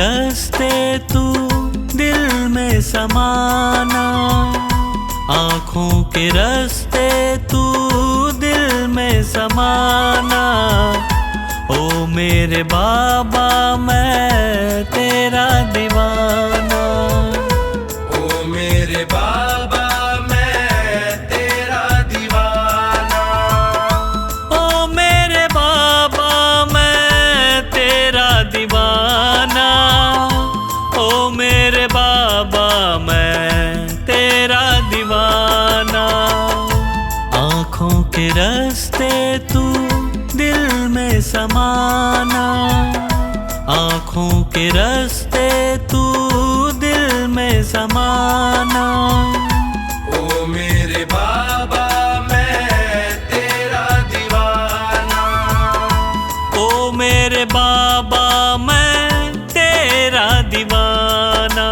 रास्ते तू दिल में समाना, आँखों के रास्ते तू दिल में समाना। ओ मेरे बाबा मैं तेरा दीवाना, ओ मेरे बाबा मैं तेरा दीवाना, ओ मेरे बाबा मैं तेरा दीवाना, ओ मेरे बाबा मैं तेरा दीवाना। आँखों के रास्ते तू दिल में समाना, आँखों के रास्ते तू दिल में समाना। ओ मेरे बाबा मैं तेरा दीवाना, ओ मेरे बाबा मैं तेरा दीवाना।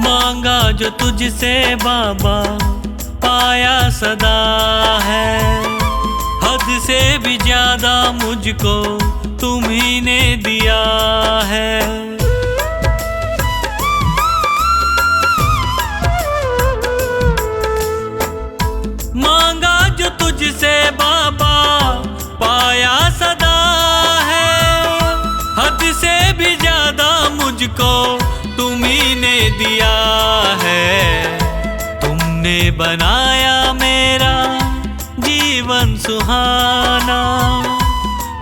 मांगा जो तुझसे बाबा पाया सदा है, हद से भी ज्यादा मुझको तुम्ही ने दिया है। मांगा जो तुझसे बाबा पाया सदा है, हद से भी ज्यादा मुझको तुम्ही ने दिया है। तुमने बनाया मेरा जीवन सुहाना,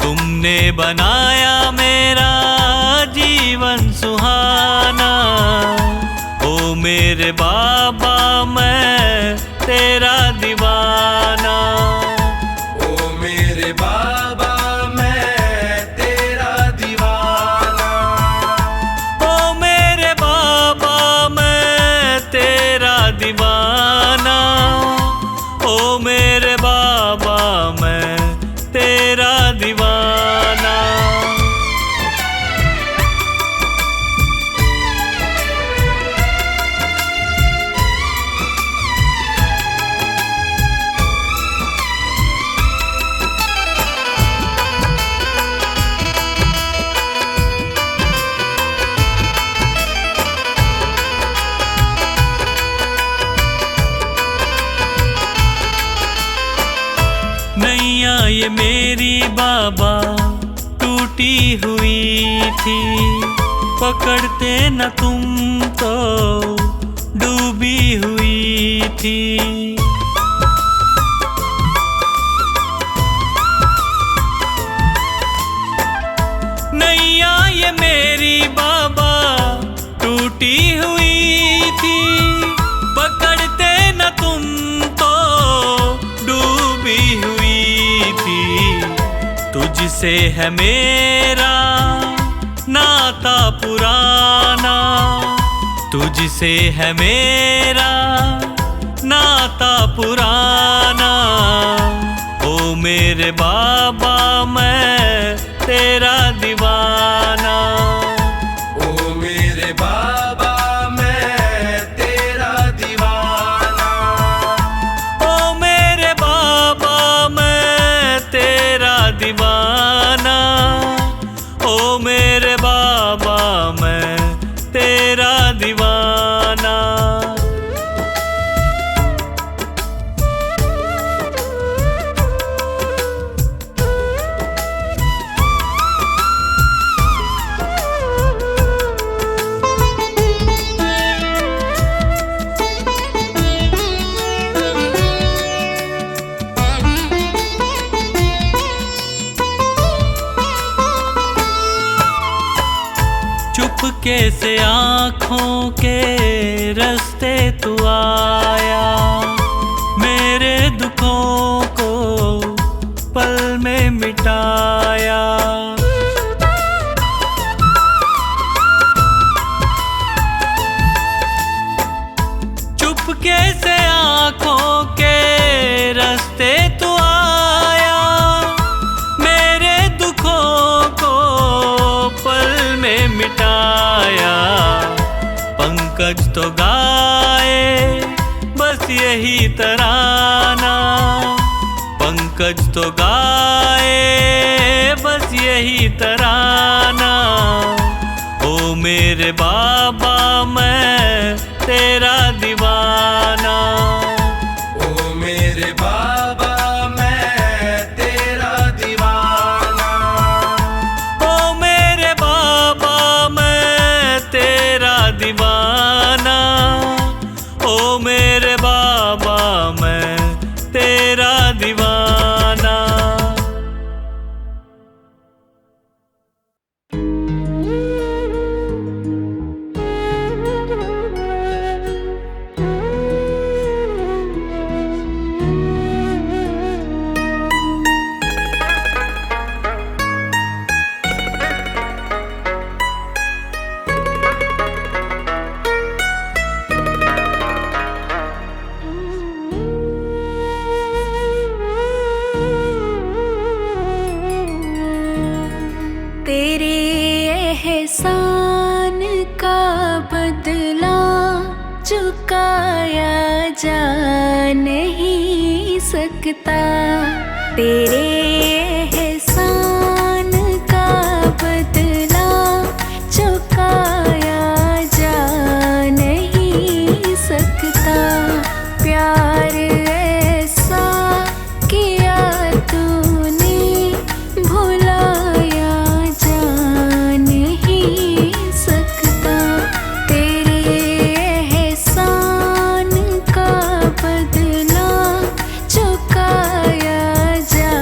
तुमने बनाया मेरा जीवन सुहाना। ओ मेरे बाबा मैं तेरा दीवाना, ओ मेरे बाबा मैं तेरा दीवाना, ओ मेरे बाबा मैं तेरा दीवाना, ओ मेरे बाबा मैं तेरा दीवाना। नैया ये मेरी बाबा टूटी हुई थी, पकड़ते न तुम तो डूबी हुई थी। नैया ये मेरी बाबा टूटी हुई थी, पकड़ते न तुम तो डूबी हुई थी। तुझसे है मेरा नाता पुराना, तुझसे है मेरा नाता पुराना। ओ मेरे बाबा मैं तेरा दीवाना, ओ मेरे बाबा मैं तेरा दीवाना, ओ मेरे बाबा मैं तेरा दीवाना, ओ मेरे बाबा मैं तेरा दीवाना। चुपके से आँखों के रास्ते तू आया, मेरे दुखों को पल में मिटाया। चुप यही तराना, पंकज तो गाए बस यही तराना। ओ मेरे बाबा मैं तेरा दीवाना, ओ मेरे बाबा मैं तेरा दीवाना, ओ मेरे बाबा मैं तेरा दीवाना, ओ मेरे बाबा मैं तेरा दीवाना। तेरे एहसान का बदला चुकाया जा नहीं सकता। तेरे एहसान का बदला चुकाया जा नहीं सकता। प्यार ऐसा किया तूने भुलाया जा नहीं सकता। तेरे एहसान का बदला चुकाया जा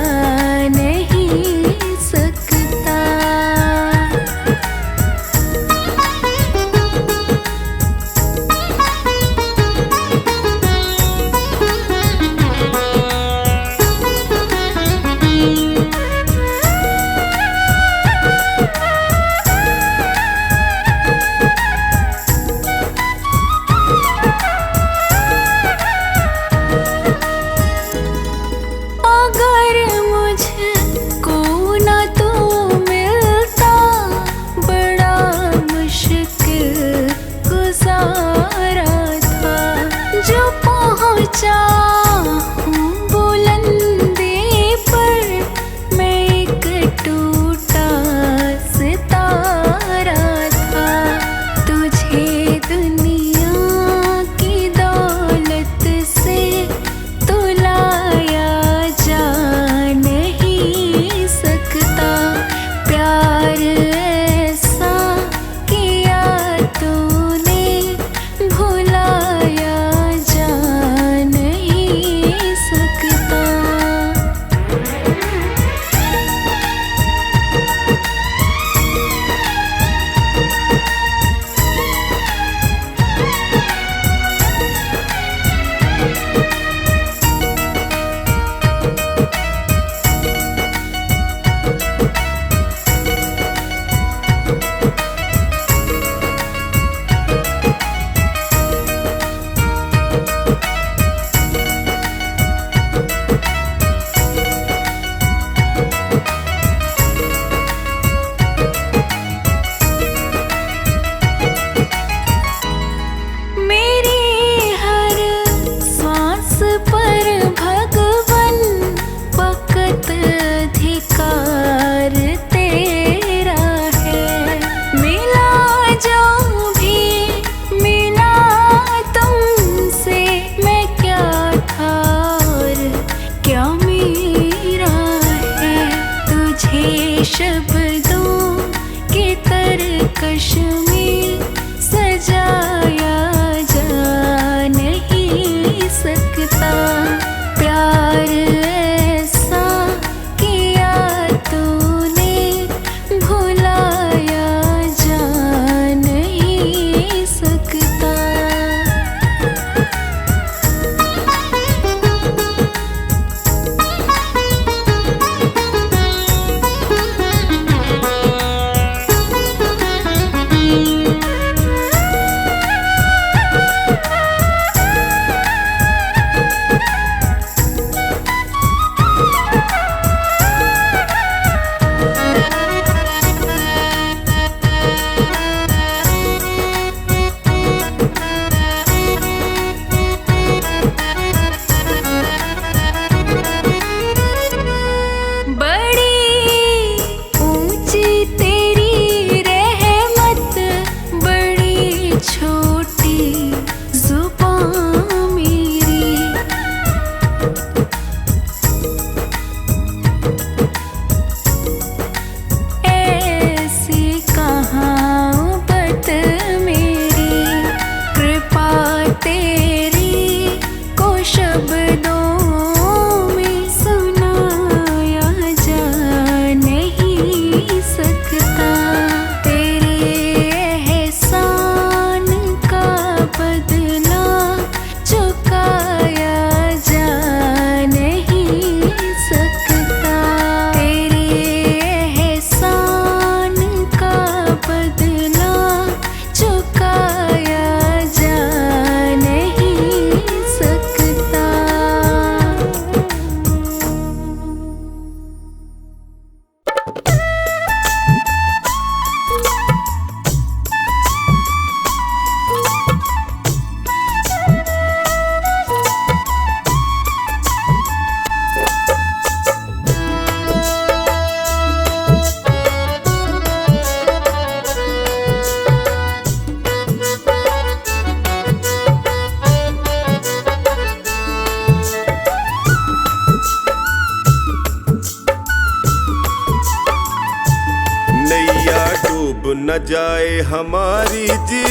न जाए हमारी जी,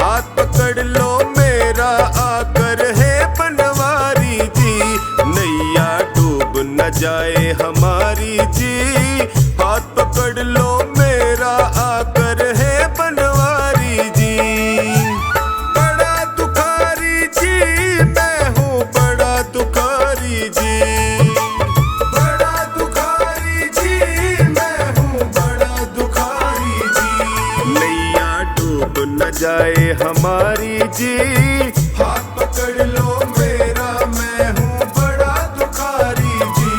हाथ पकड़ लो मेरा आकर है बनवारी जी। नैया डूब न जाए हमारी जी, हाथ पकड़ लो मेरा आकर है बनवारी जी। बड़ा दुखारी जी मैं हूँ, बड़ा दुखारी जी, बड़ा दुखारी जी मैं हूँ, बड़ा दुखारी जी। नैया डूब न जाए हमारी जी, हाथ पकड़ लो मेरा मैं हूँ बड़ा दुखारी जी।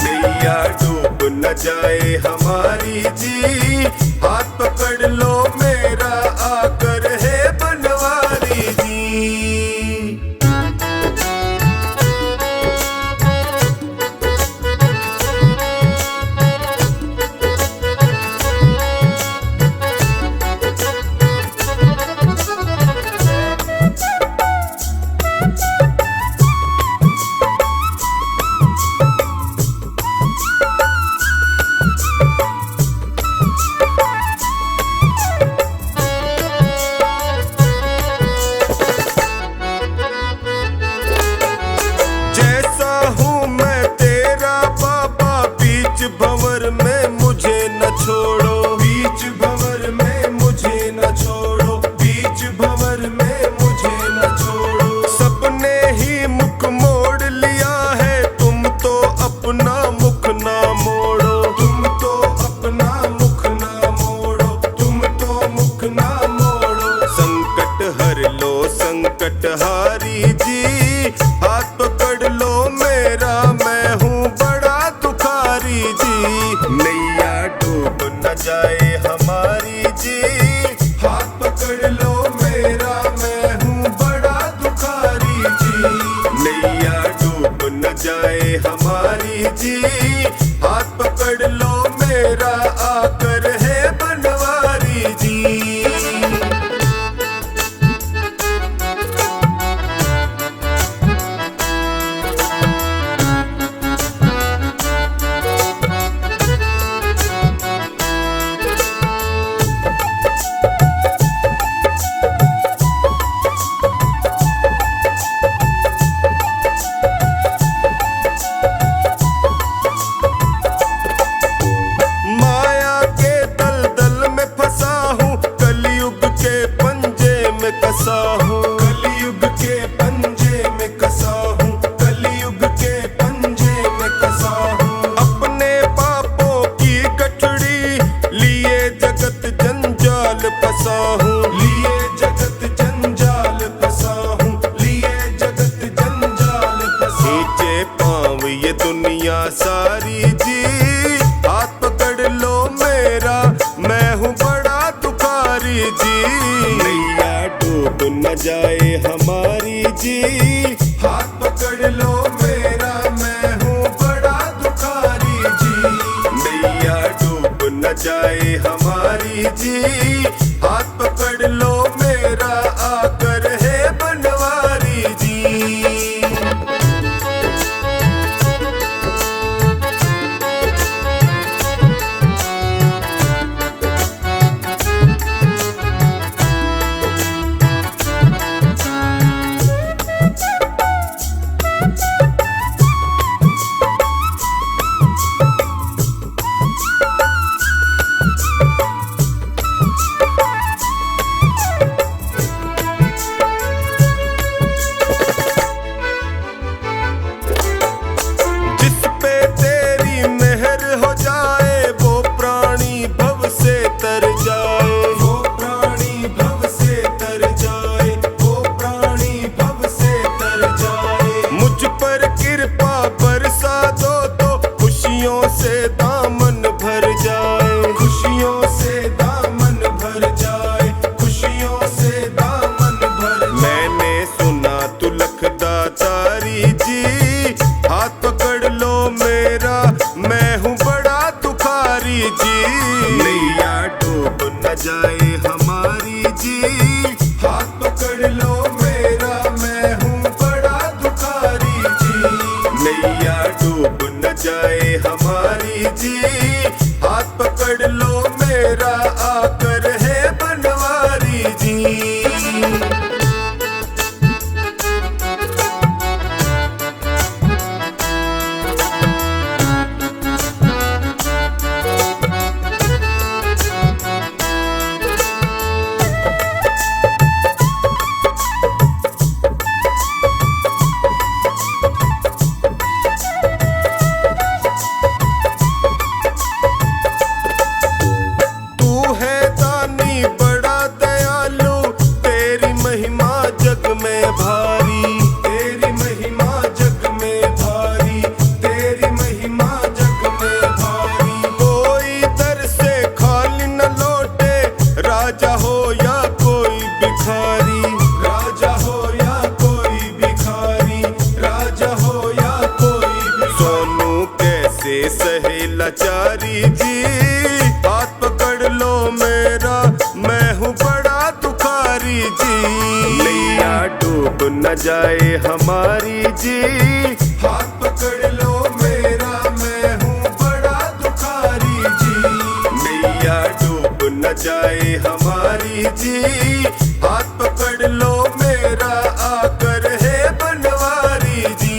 नैया डूब न जाए हमारी जी, हाथ पकड़ लो मेरा आकर है बनवारी जी। जैसा हूँ मैं तेरा बाबा, बीच भंवर में मुझे न छोड़ो, बीच भंवर में मुझे न छोड़ो, बीच भंवर में मुझे न छोड़ो। सबने ही मुख मोड़ लिया है, तुम तो अपना मुख ना मोड़ो, तुम तो अपना मुख ना मोड़ो, तुम तो मुख ना मोड़ो। संकट हर लो संकट हारी जी, हाथ पकड़ लो मेरा मैं हूँ बड़ा दुखारी जी। नैया डूब न जाए हमारी जी, हाथ पकड़ लो मेरा मैं हूँ बड़ा दुखारी जी। नैया डूब न जाए हमारी जी, हाथ पकड़ लो मेरा आकर है बनवारी जी। माया के दलदल में फंसा हूँ, कलयुग के पंजे में कसा हूँ, कलयुग के पंजे में कसा हूँ, कलयुग के पंजे में कसा हूँ। अपने पापों की गठड़ी लिए जगत जंजाल फंसा हूँ, लिए जगत जंजाल फंसा हूँ, लिए जगत जंजाल फंसा। नीचे पाँव ये दुनिया सारी जी, हाथ पकड़ लो मेरा मैं हूँ बड़ा दुखारी जी। नैया डूब न जाए हमारी जी, हाथ पकड़ लो मेरा मैं हूँ बड़ा दुखारी जी। नैया डूब न जाए हमारी जी, हाथ पकड़ लो मेरा आकर है बनवारी जी। जिस पे तेरी मेहर हो जाए, वो प्राणी भव से तर जाए, वो प्राणी भव से तर जाए, वो प्राणी भव से तर जाए। मुझ पर कृपा बरसा दो तो खुशियों से दामन भर जाए, खुशियों से दामन भर जाए, खुशियों से दामन भर जाए। मैंने सुना तू लखदातारी जी, हाथ पकड़ लो मेरा मैं हूँ बड़ा दुखारी जी। नैया डूब न जाए हमारी जी, हाथ पकड़ लो मेरा मैं हूँ बड़ा दुखारी जी। नैया डूब न जाए हमारी जी, हाथ पकड़ लो मेरा आप कैसे सहे लाचारी जी, हाथ पकड़ लो मेरा, मैं हूँ बड़ा दुखारी जी। नैया डूब न जाए हमारी जी, हाथ पकड़ लो मेरा, मैं हूँ बड़ा दुखारी जी। नैया डूब न जाए हमारी जी, हाथ पकड़ लो मेरा, आकर है बनवारी जी।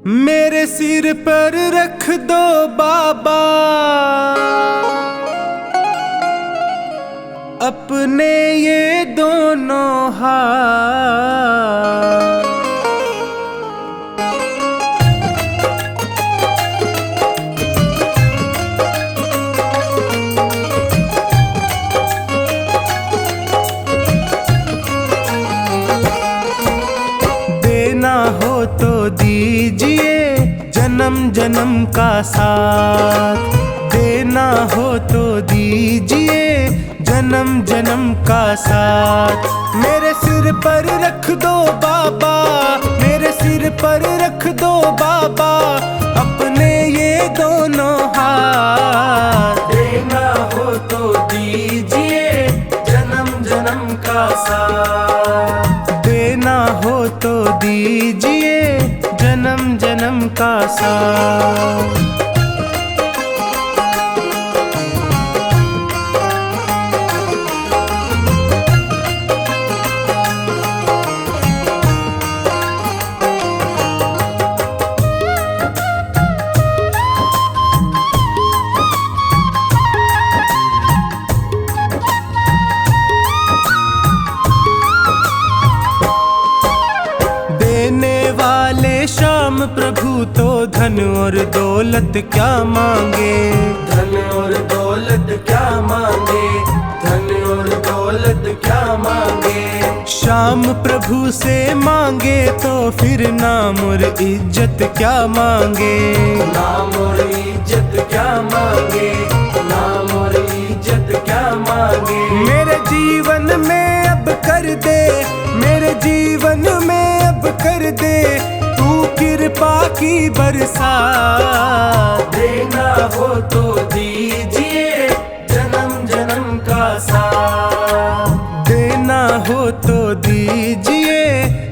मेरे सिर पर रख दो बाबा अपने ये दोनों हाथ। देना हो तो दीजिए जन्म जन्म का साथ, देना हो तो दीजिए जन्म जन्म का साथ। मेरे सिर पर रख दो बाबा, मेरे सिर पर रख दो बाबा अपने ये दोनों हाथ। देना हो तो दीजिए जन्म जन्म का साथ, देना हो तो दीजिए जन्म जन्म का साथ। श्याम प्रभु तो धन और दौलत क्या मांगे, धन और दौलत क्या मांगे, धन और दौलत क्या मांगे। श्याम प्रभु से मांगे तो फिर नाम और इज्जत क्या मांगे, नाम और इज्जत क्या मांगे, नाम और इज्जत क्या मांगे। मेरे जीवन में अब कर दे, मेरे जीवन में अब कर दे कृपा की बरसात। देना हो तो दीजिए जन्म जन्म का साथ, देना हो तो दीजिए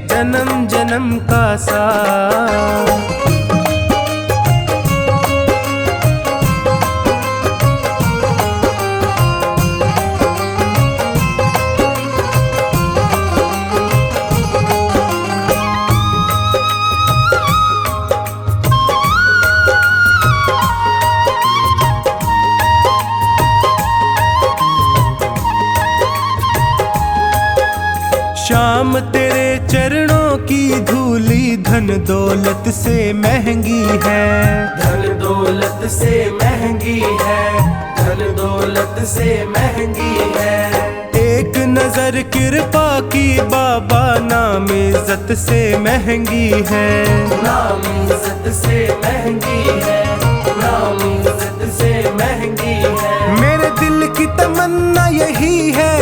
जन्म जन्म का साथ। श्याम तेरे चरणों की धूली धन दौलत से महंगी है, धन दौलत से महंगी है, धन दौलत से महंगी है। एक नजर कृपा की बाबा नाम इज्जत से महंगी है, नाम इज्जत से महंगी है, नाम इज्जत से महंगी है। मेरे दिल की तमन्ना यही है,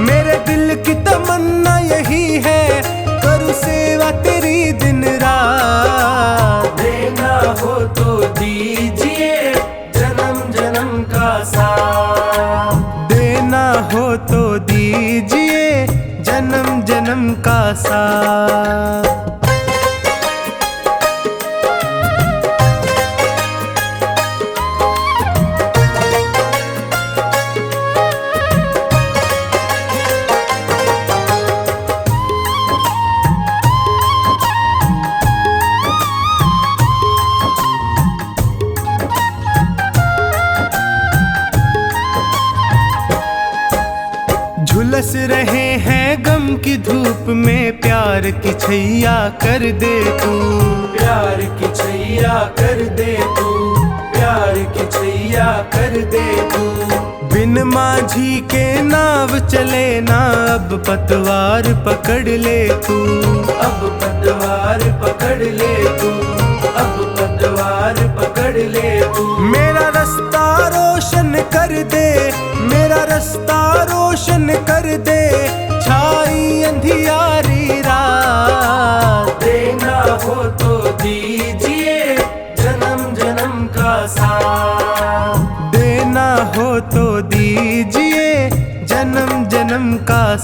मेरे दिल की तमन्ना यही है, करूँ सेवा तेरी दिन रात। देना हो तो दीजिए जन्म जन्म का साथ, देना हो तो दीजिए जन्म जन्म का साथ। झुलस रहे हैं गम की धूप में, प्यार की छैया कर दे तू, प्यार की छैया कर दे तू, प्यार की छैया कर दे तू। बिन माझी के नाव चले ना, अब पतवार पकड़ ले तू, अब पतवार पकड़ ले तू, अब पतवार पकड़ ले तू। मेरा रास्ता रोशन कर दे, मेरा रास्ता रोशन कर दे, छाई अंधियारी रात।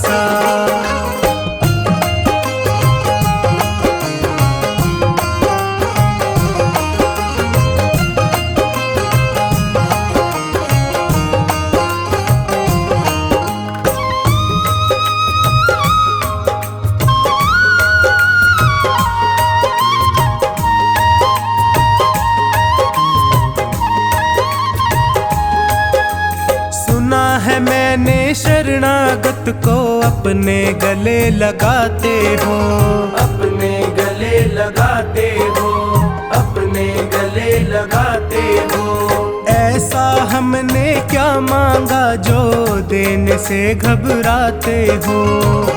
का। सुना है मैंने शरणागत को अपने गले लगाते हो, अपने गले लगाते हो, अपने गले लगाते हो। ऐसा हमने क्या मांगा जो देने से घबराते हो,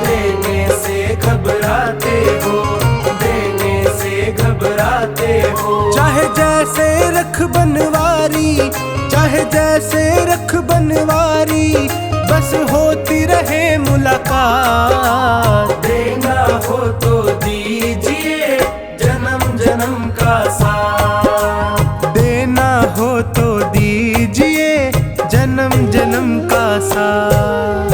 देने से घबराते हो, देने से घबराते हो। चाहे जैसे रख बनवारी, चाहे जैसे रख बनवारी, बस होती रहे मुलाकात। देना हो तो दीजिए जन्म जन्म का साथ, देना हो तो दीजिए जन्म जन्म का साथ।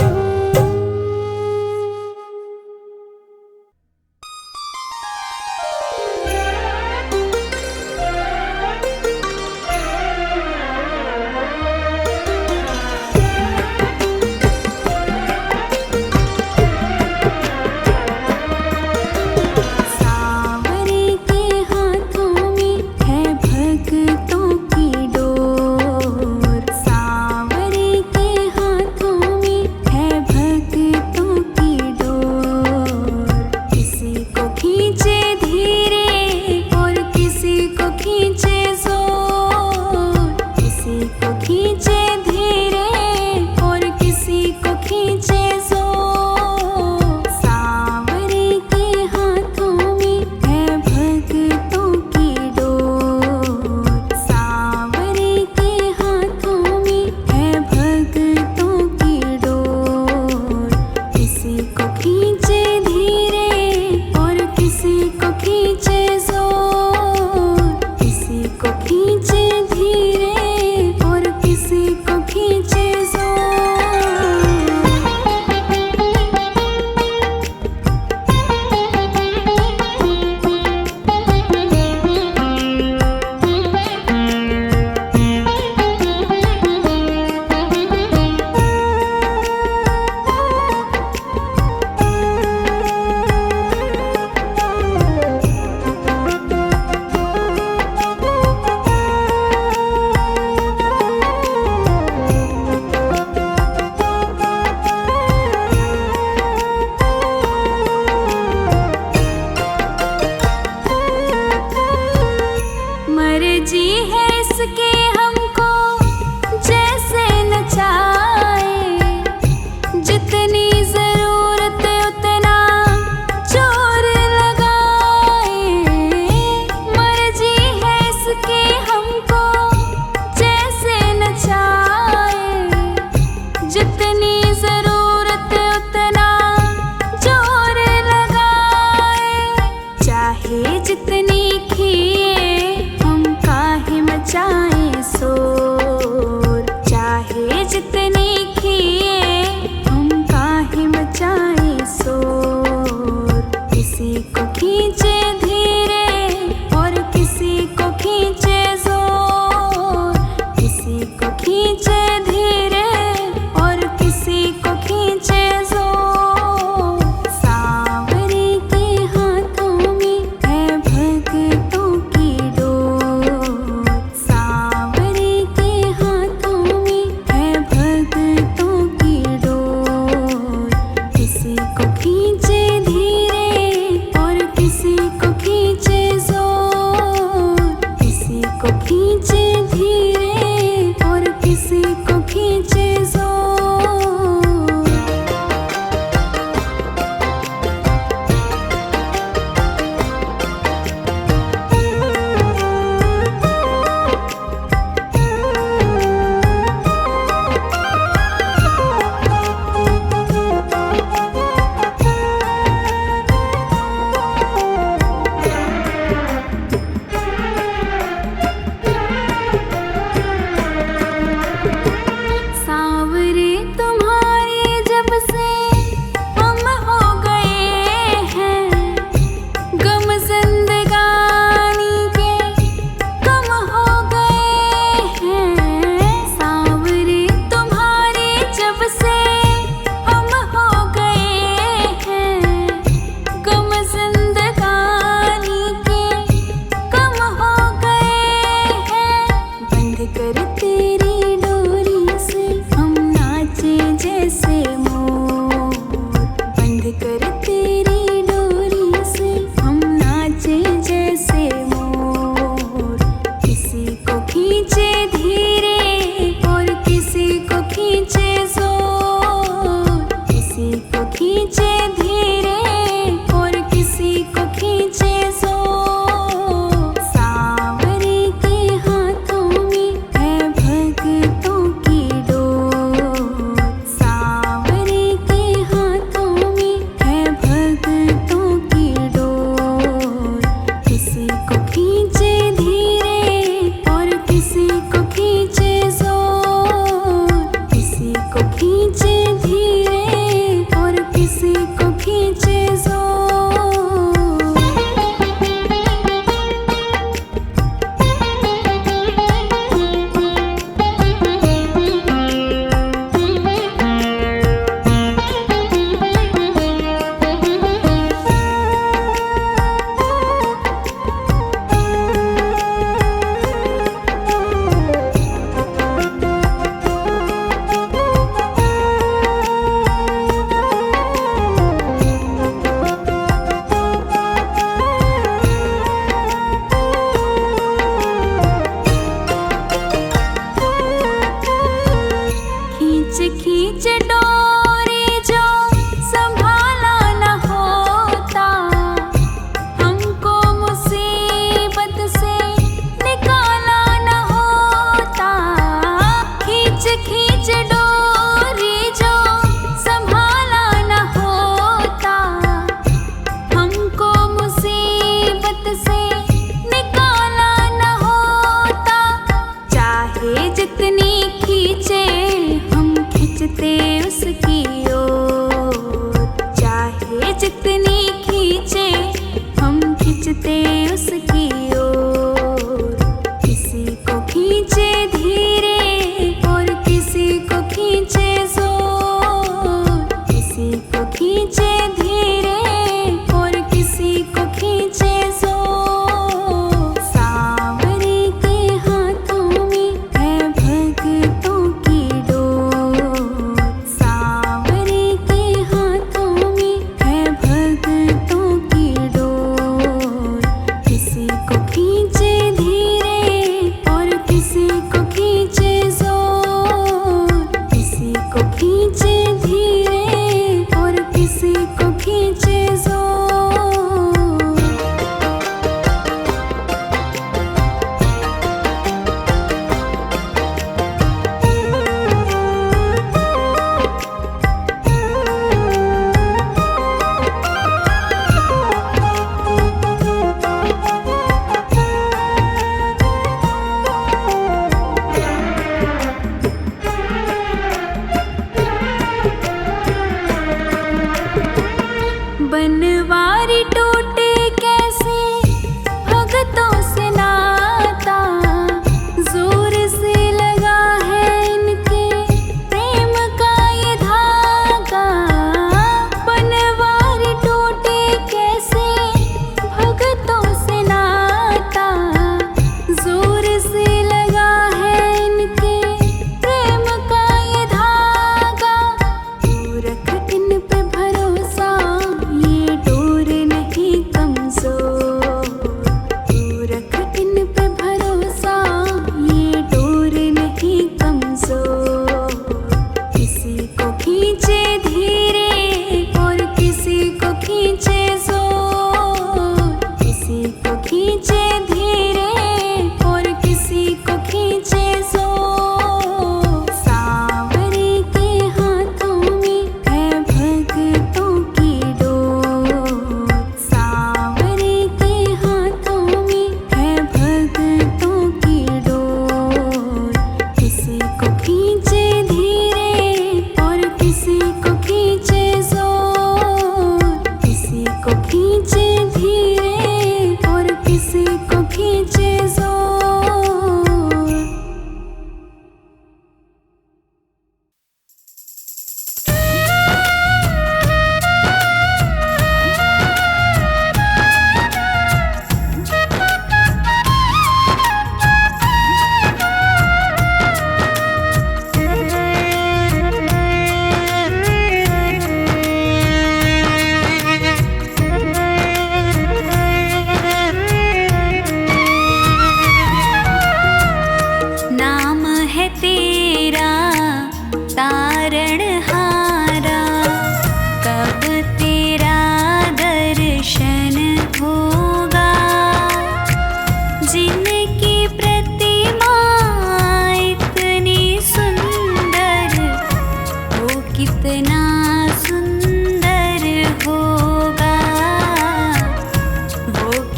सावरे के हाथों में है भक्तों की डोर, सावरे के हाथों में है भक्तों की डोर। किसी को खींचे धीरे और किसी को खींचे जोर, किसी को खींचे धीरे और किसी को खींचे जोर। सावरे के हाथों में है भक्तों की डोर, सावरे के हाथों में है भक्तों की डोर। किसी को खींचे धीरे और किसी को खींचे जोर, किसी को खींचे धीरे और किसी को खींचे जोर। मर्जी है इसके हमको जैसे नचाए, जितनी जरूरत उतना जोर लगाए। मर्जी है इसके हमको जैसे नचाए, जितनी जरूरत उतना जोर लगाए। चाहे जितनी खिए हम काहे मचाएं शोर, चाहे जितनी खिए हम काहे मचाएं शोर। किसी को खींचे धीरे और किसी को खींचे जोर, किसी को खींचे धीरे और किसी को खींचे जोर। सावरे के हाथों में है भक्तों की डोर, सावरे के हाथों में है भक्तों की डोर। किसी को खींचे धीरे और किसी को खींचे जोर, किसी को खींचे धीरे और किसी को खींचे जोर।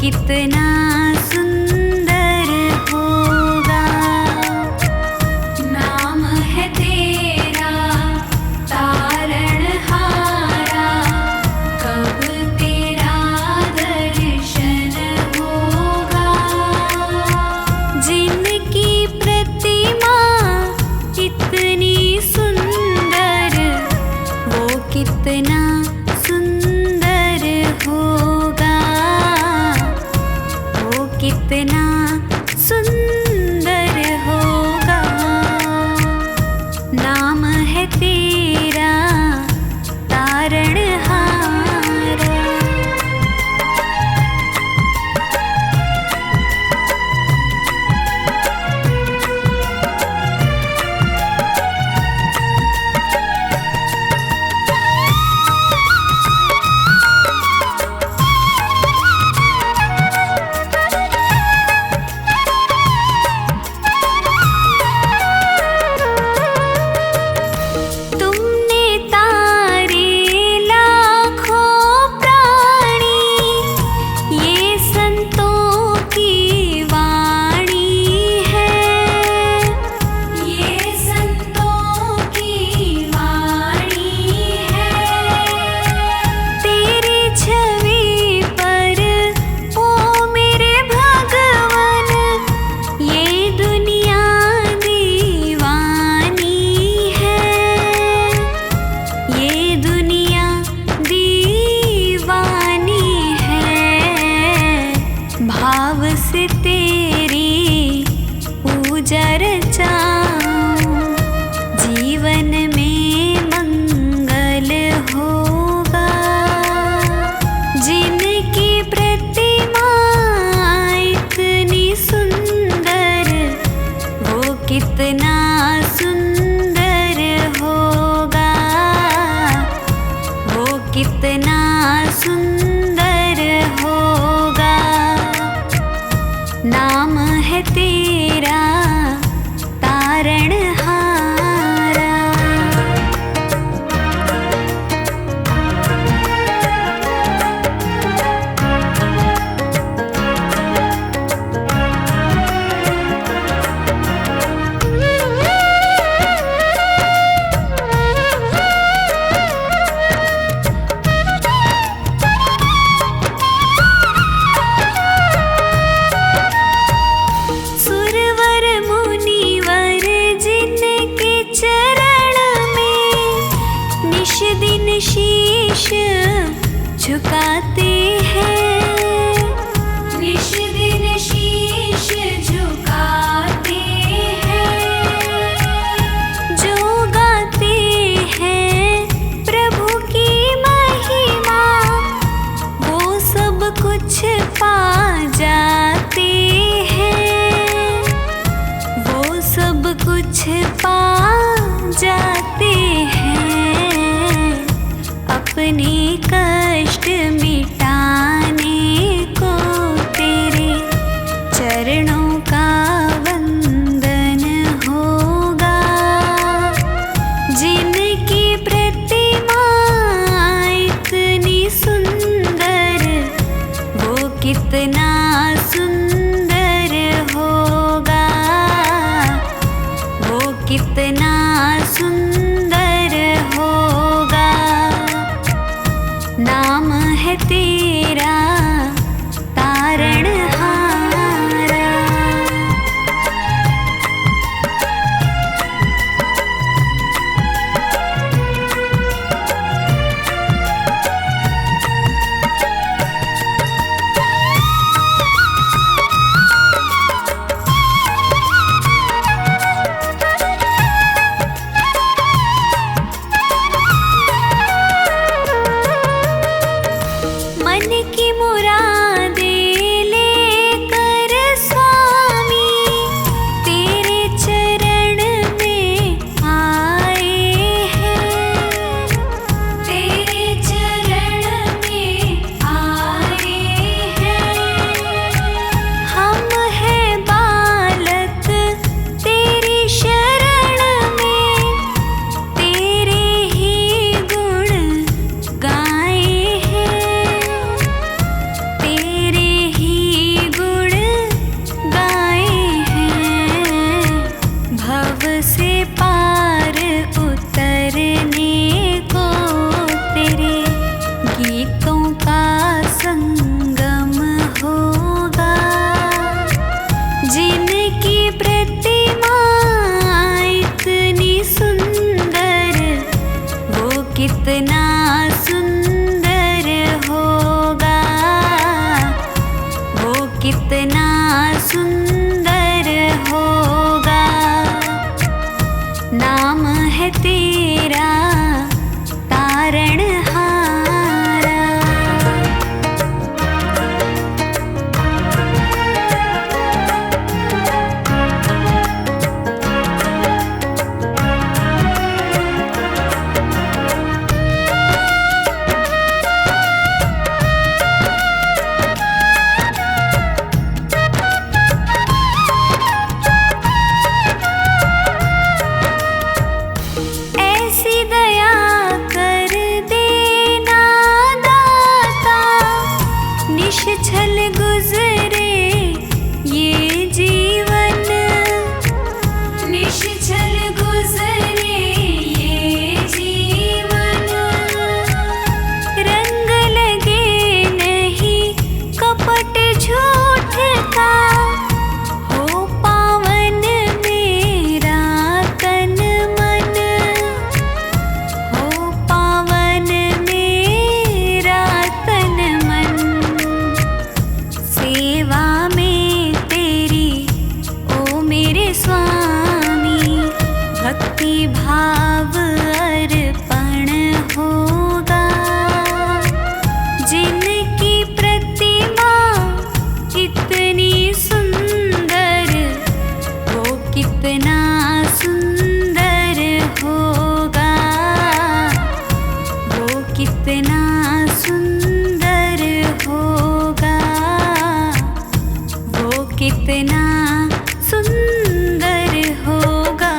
कितना सुंदर होगा। नाम है तेरा तारणहारा, कब तेरा दर्शन होगा। जिनकी प्रतिमा कितनी सुंदर, वो कितना सुंदर होगा, वो कितना सुंदर होगा। नाम है तेरा तारणहारा। तुमने तारे लाखों प्राणी, ये संतों की वाणी है, ये संतों की वाणी है। तेरी छवि पर ओ मेरे भगवन, ये दुनिया दीवानी है, ये दुनिया दीवानी है। भाव से तेरी पूजा रचाऊं, जीवन में मंगल होगा। जिनकी प्रतिमा इतनी सुंदर, वो कितना सुंदर होगा, वो कितना सुंदर होगा। नाम है तेरा तारणहारा। सुरवर मुनिवर जिनके चरण में निश दिन शीश झुकाते हैं, निश दिन शीश झुकाते हैं। जो गाते हैं प्रभु की महिमा, वो सब कुछ पा जाते हैं, वो सब कुछ पा जाते हैं। अपने कष्ट मिटाने को तेरे चरणों का वंदन होगा। जिनकी प्रतिमा इतनी सुंदर, वो कितना सुंदर होगा, वो कितना सुंदर होगा। नाम है तेरा तारणहारा। मन की कितना सुंदर होगा। नाम है तेरा तारणहारा। ऐसी दया कर देना दाता, निश्छल गुजरे ये जीवन। निश्छल गुजरे ये जीवन। रंग लगे नहीं कपट झूठ का, हो पावन मेरा तन मन। हो पावन मेरा तन मन। सेवा में तेरी ओ मेरे स्वामी, भक्ति भाव अर्पण होगा। जिनकी प्रतिमा इतनी सुंदर, वो कितना सुंदर होगा। वो कितना सुंदर होगा। वो कितना सुंदर होगा।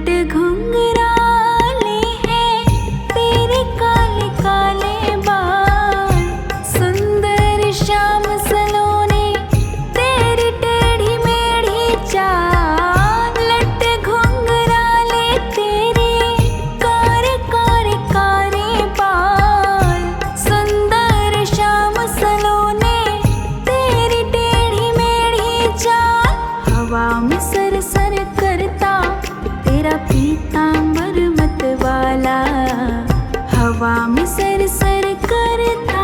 लट घुंघराले हैं तेरे काले काले बाल, सुंदर श्याम सलोने तेरी टेढ़ी मेढ़ी चाल। लट घुंघराले तेरे कारे कारे कारे बाल, सुंदर श्याम सलोने तेरी टेढ़ी मेढ़ी चाल। हवा में सर सर करता तेरा पीतांबर मतवाला, हवा में सर सर करता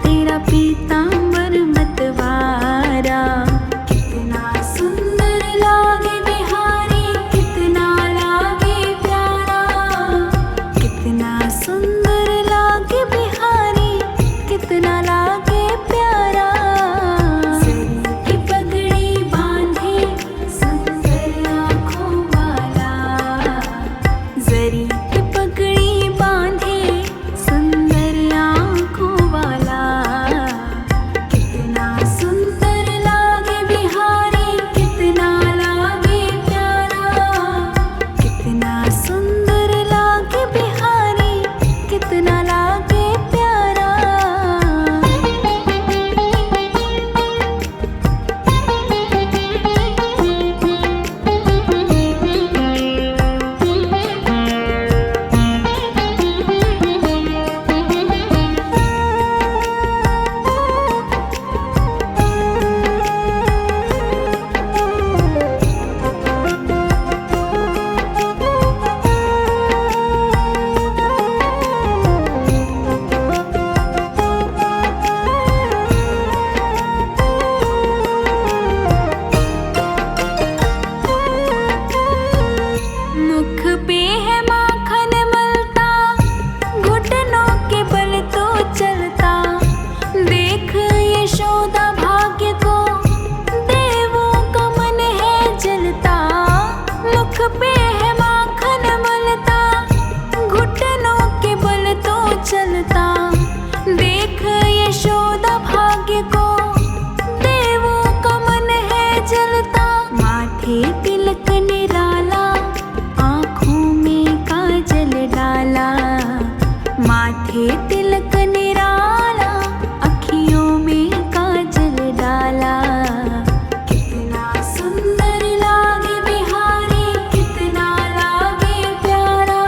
तेरा पीतांबर मतवारा। कितना सुंदर लागे बिहारी, कितना लागे प्यारा, कितना सुंदर लागे बिहारी, कितना लागे प्यारा। सरी की पगड़ी बांधे सुंदर आँखों वाला, जरी की पगड़ी बांधे सुंदर आँखों वाला। कितना सुंदर लागे बिहारी, कितना लागे प्यारा, कितना सुंदर लागे बिहारी, कितना लागे प्यारा। मुख पे है माखन मलता, घुटनों के बल तो चलता। देख यशोदा भाग्य को, देवों का मन है जलता। मुख पे है माखन मलता, घुटनों के बल तो चलता। देख यशोदा भाग्य को, देवों का मन है जलता। माथे तिलक निराला, आँखों में काजल डाला। माथे तिलक निराला, अखियों में काजल डाला। कितना सुंदर लागे बिहारी, कितना लागे प्यारा,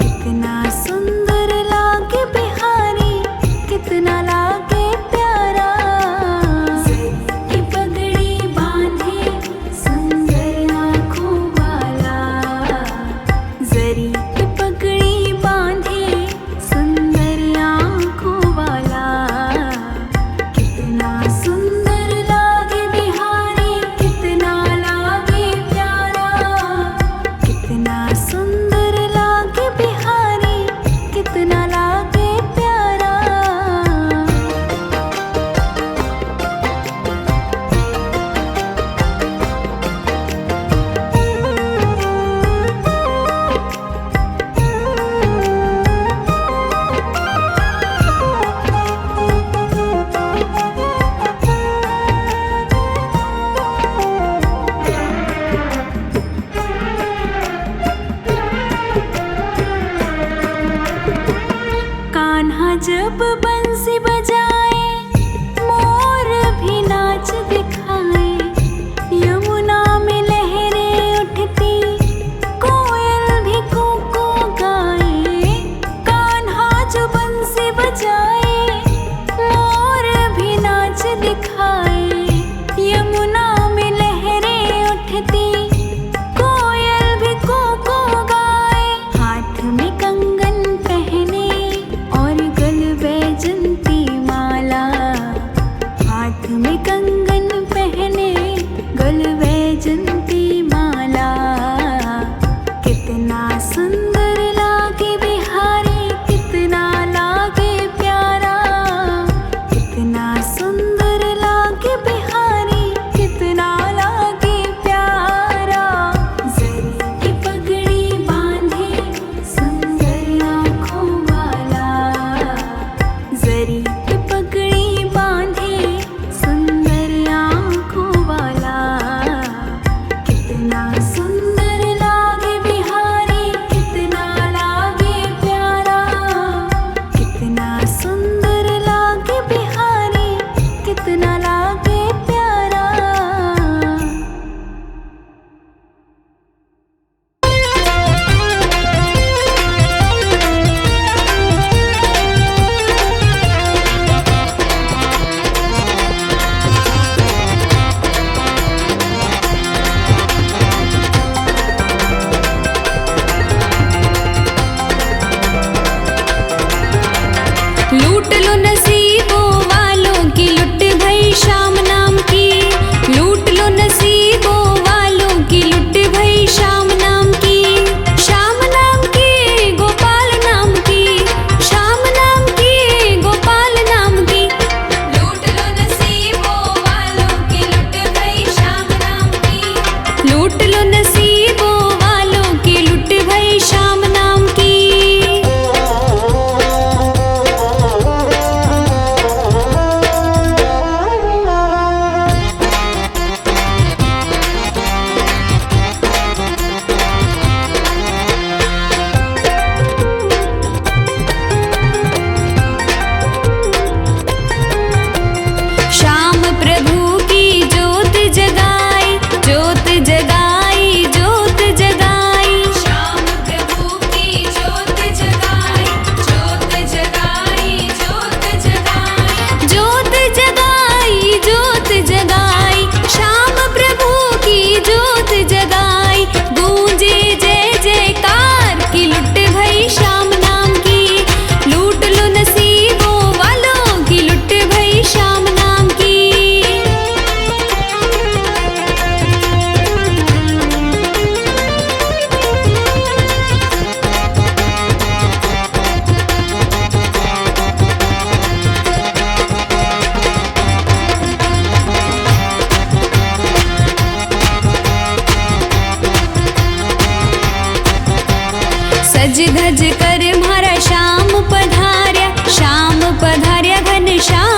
कितना सुंदर लागे बिहारी, कितना लागे प्यारा। सरी की पगड़ी बांधे सुंदर आँखों वाला, जरी की पगड़ी बांधे सुंदर आँखों वाला। कितना सुंदर लागे बिहारी, कितना लागे प्यारा, कितना सुंदर लागे बिहारी, कितना लागे प्यारा। कान्हा जब बंसी बजाए, मोर भी नाच दिखाए। यमुना में लहरें उठती, कोयल भी कूकू गाए। कान्हा जो बंसी बजाए, मोर भी नाच दिखाए। यमुना में लहरें उठती, कोयल भी कूकू गाए। हाथ में कंगन पहने और गल वैजंती माला, हाथ में कंगन पहने गल वैजंती माला। कितना सुंदर लागे बिहारी, कितना लागे प्यारा, कितना सुंदर लागे बिहारी, कितना लागे प्यारा। जरी की पगड़ी बांधे सुंदर आँखों वाला, जरी की पगड़ी बांधे सुंदर आँखों वाला। कितना सुंदर लागे लूट लो नसीबों वालों की लुट भई शाम नाम की, लूट लो नसीबों वालों की लुट भई शाम नाम की, शाम नाम की गोपाल नाम की, शाम नाम की गोपाल नाम की। लूट लो नसीबों वालों की लुट भई शाम नाम की, लूट लो नसीबों वालों की लुट भई शाम नाम की। श्याम प्रभु की ज्योत जगाई, ज्योत जगाई, ज्योत जगाई। श्याम प्रभु की ज्योत जगाई, ज्योत जगाई, ज्योत जगाई। ज्योत जगाई, ज्योत जगाई। श्याम प्रभु की ज्योत जगाई। गूंजे जय जयकार की लुट भई श्याम नाम की, लूट लो नसीबों वालों की लुट भई श्याम नाम की। सज धज कर म्हारा श्याम पधार्या, श्याम पधार्या घन श्याम